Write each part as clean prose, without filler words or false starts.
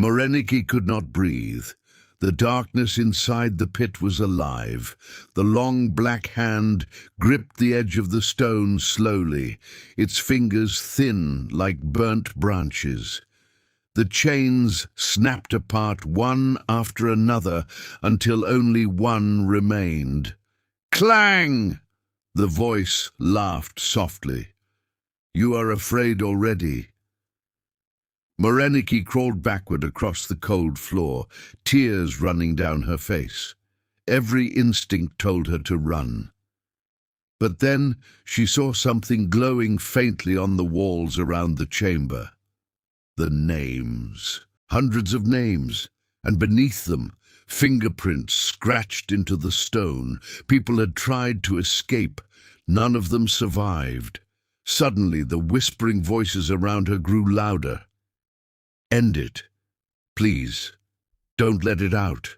Moreniki could not breathe. The darkness inside the pit was alive. The long black hand gripped the edge of the stone slowly, its fingers thin like burnt branches. The chains snapped apart one after another until only one remained. Clang! The voice laughed softly. You are afraid already. Moreniki crawled backward across the cold floor, tears running down her face. Every instinct told her to run. But then she saw something glowing faintly on the walls around the chamber. The names. Hundreds of names, and beneath them, fingerprints scratched into the stone. People had tried to escape. None of them survived. Suddenly, the whispering voices around her grew louder. End it. Please, don't let it out.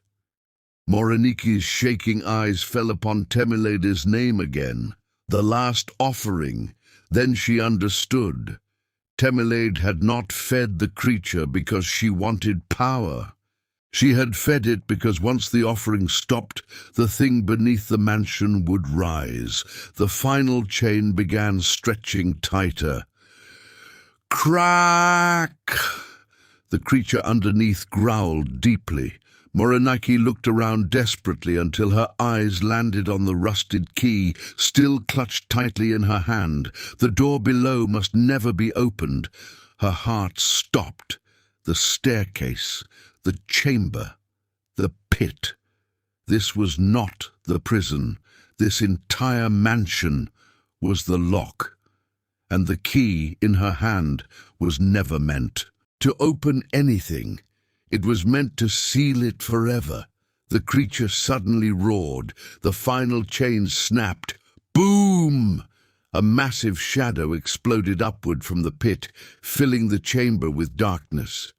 Moreniki's shaking eyes fell upon Temilede's name again. The last offering. Then she understood. Temilade had not fed the creature because she wanted power. She had fed it because once the offering stopped, the thing beneath the mansion would rise. The final chain began stretching tighter. Crack! The creature underneath growled deeply. Moreniki looked around desperately until her eyes landed on the rusted key, still clutched tightly in her hand. The door below must never be opened. Her heart stopped. The staircase, the chamber, the pit. This was not the prison. This entire mansion was the lock. And the key in her hand was never meant to open anything. It was meant to seal it forever. The creature suddenly roared. The final chain snapped. Boom! A massive shadow exploded upward from the pit, filling the chamber with darkness.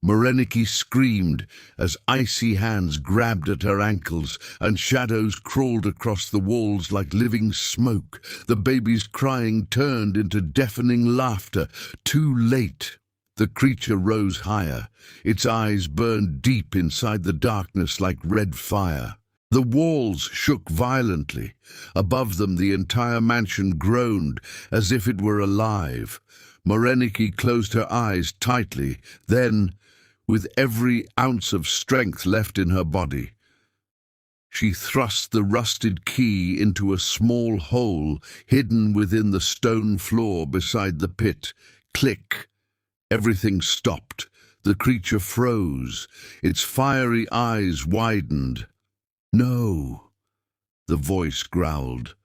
Moreniki screamed as icy hands grabbed at her ankles and shadows crawled across the walls like living smoke. The baby's crying turned into deafening laughter. Too late. The creature rose higher. Its eyes burned deep inside the darkness like red fire. The walls shook violently. Above them, the entire mansion groaned as if it were alive. Moreniki closed her eyes tightly. Then, with every ounce of strength left in her body, she thrust the rusted key into a small hole hidden within the stone floor beside the pit. Click! Everything stopped. The creature froze. Its fiery eyes widened. No, the voice growled.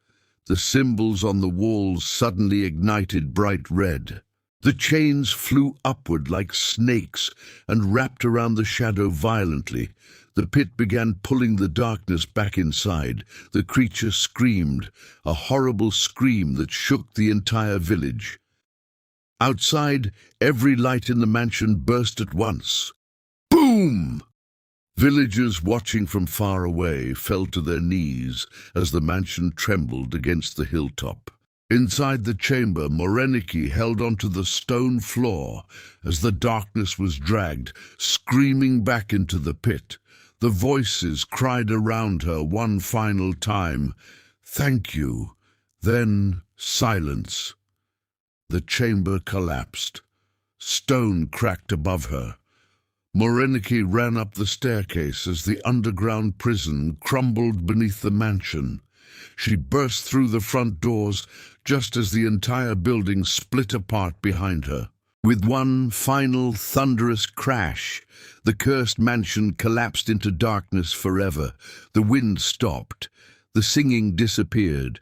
The symbols on the walls suddenly ignited bright red. The chains flew upward like snakes and wrapped around the shadow violently. The pit began pulling the darkness back inside. The creature screamed, a horrible scream that shook the entire village. Outside, every light in the mansion burst at once. Boom! Villagers watching from far away fell to their knees as the mansion trembled against the hilltop. Inside the chamber, Moreniki held onto the stone floor as the darkness was dragged, screaming back into the pit. The voices cried around her one final time. Thank you. Then silence. The chamber collapsed. Stone cracked above her. Moreniki ran up the staircase as the underground prison crumbled beneath the mansion. She burst through the front doors just as the entire building split apart behind her. With one final thunderous crash, the cursed mansion collapsed into darkness forever. The wind stopped, the singing disappeared,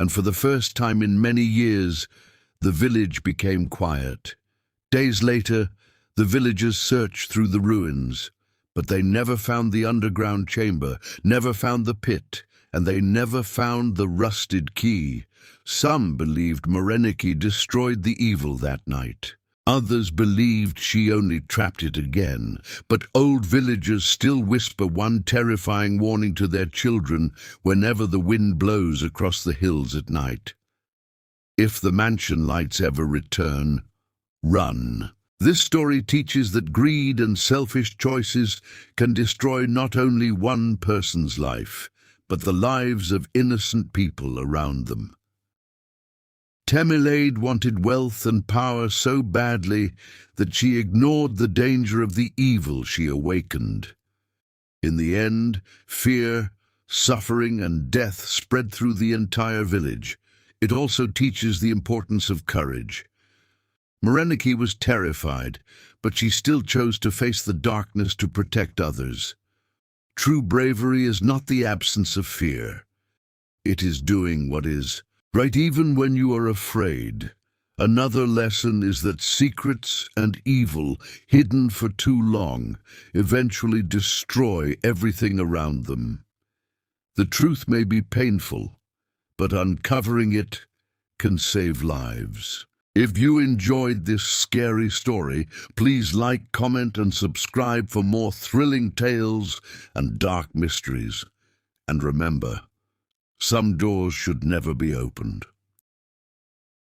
and for the first time in many years, the village became quiet. Days later, the villagers searched through the ruins, but they never found the underground chamber, never found the pit, and they never found the rusted key. Some believed Moreniki destroyed the evil that night. Others believed she only trapped it again, but old villagers still whisper one terrifying warning to their children whenever the wind blows across the hills at night. If the mansion lights ever return, run. This story teaches that greed and selfish choices can destroy not only one person's life, but the lives of innocent people around them. Temileid wanted wealth and power so badly that she ignored the danger of the evil she awakened. In the end, fear, suffering, and death spread through the entire village. It also teaches the importance of courage. Morenike was terrified, but she still chose to face the darkness to protect others. True bravery is not the absence of fear. It is doing what is right even when you are afraid. Another lesson is that secrets and evil, hidden for too long, eventually destroy everything around them. The truth may be painful, but uncovering it can save lives. If you enjoyed this scary story, please like, comment, and subscribe for more thrilling tales and dark mysteries. And remember, some doors should never be opened.